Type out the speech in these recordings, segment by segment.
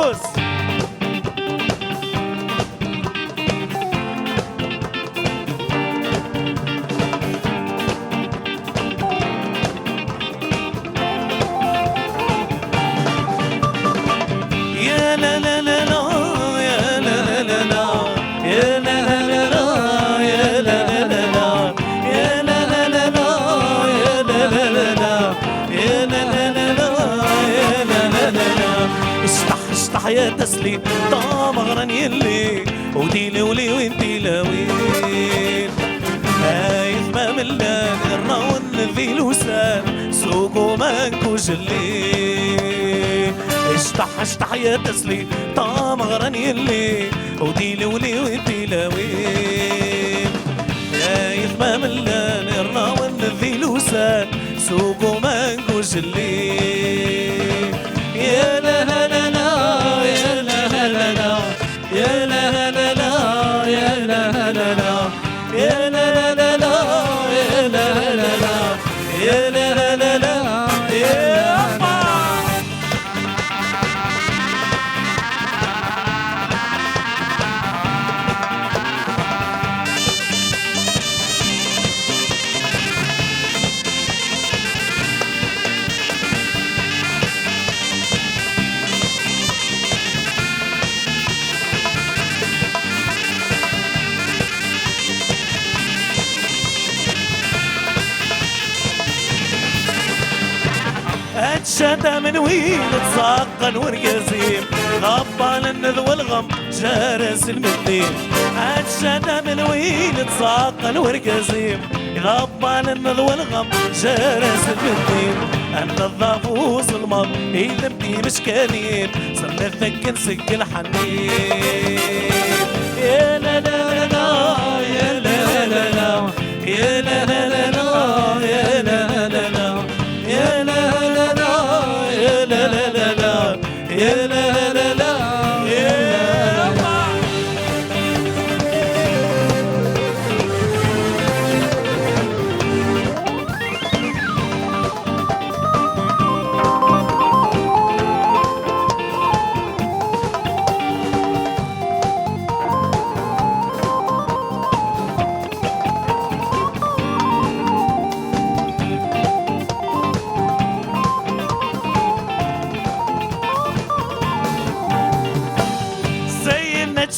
يفوز. يا لا لا لا لا يا لا لا لا يا لا لا لا يا لا لا لا يا لا لا لا يا لا لا لا يا لا لا لا يا لا لا لا. اشطح اشطح يا تسلي طامغرن يلي وديلي ولي وانتي لاوين هايف ما ملان الراون ذي لوسان سوقو مانكو جلي. اشطح اشطح يا تسلي طامغرن يلي وديلي ولي وانتي لاوين هايف ما ملان الراون ذي لوسان سوقو مانكو جلي. يا لا لا لا لا يا لا لا لا يا لا لا لا يا لا لا لا يا لا لا لا يا لا لا لا يا لا لا لا يا هتشتا من وين تساقن ورقازيم غبان النذ والغم جارس المدين. هتشتا من وين تساقن ورقازيم غبان النذ والغم جارس المدين. أنا الضافوز الماض إذا بدي مشكالين صرفتك نسك الحنين. يا لا لا لا يا لا لا لا يا لا لا لا يا لا لا لا يا لا لا لا يا لا لا لا يا لا لا لا يا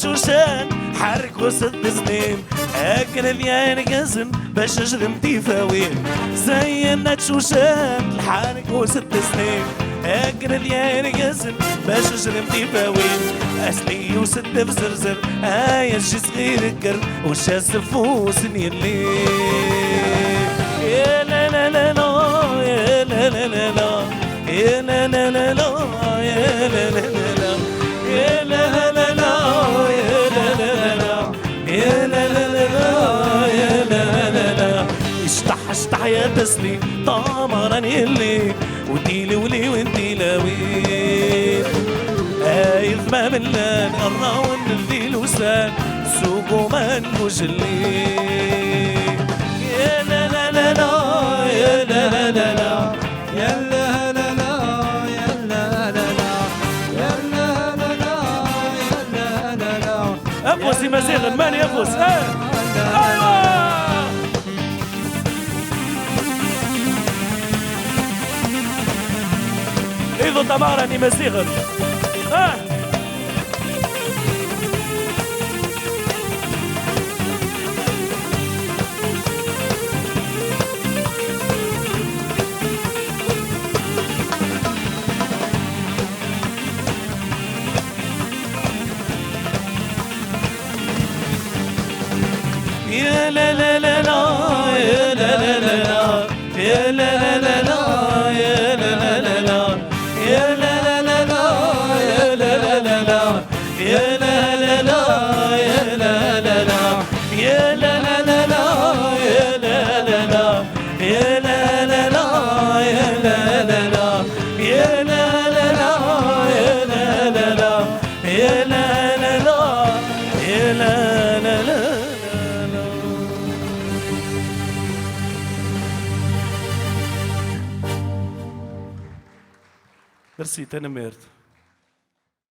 شوشان حرك وسط سنين اكل ذيان قزم باش اجرم تيفاوين. زينا شوشان الحرك وسط سنين اكل ذيان قزم باش اجرم تيفاوين. اسلي وسد في زرزر يا شي صغير الكر وشا سفوسن يلي. يا لا لا لا لا يا لا لا لا لا يا لا لا لا لا يا لا لا لا يا لا لا لا يا لا لا لا يا لا لا لا. اشطح اشطح يا تسلي طامران يلي وديلي ولي وانتي لاوين هايف ما ملان الراون ذي لوسان سوقو مانكو جلي. يا لا لا لا لا يا لا لا لا يا لا لا لا يا لا لا لا يا لا لا لا يا لا لا لا. افوز يا مزيغ من يفوز. ايوه ايضا تمارني مزيغ. يا لا لا لا لا يا لا لا لا لا يا لا لا لا لا يا لا لا لا لا يا لا لا لا لا يا لا لا لا لا يا لا لا لا يا لا لا لا يا لا لا لا لا يا لا لا لا يا لا لا لا يا لا لا لا يا لا لا لا يا لا لا لا يا لا لا لا يا لا لا لا. Merci, t'es une merde.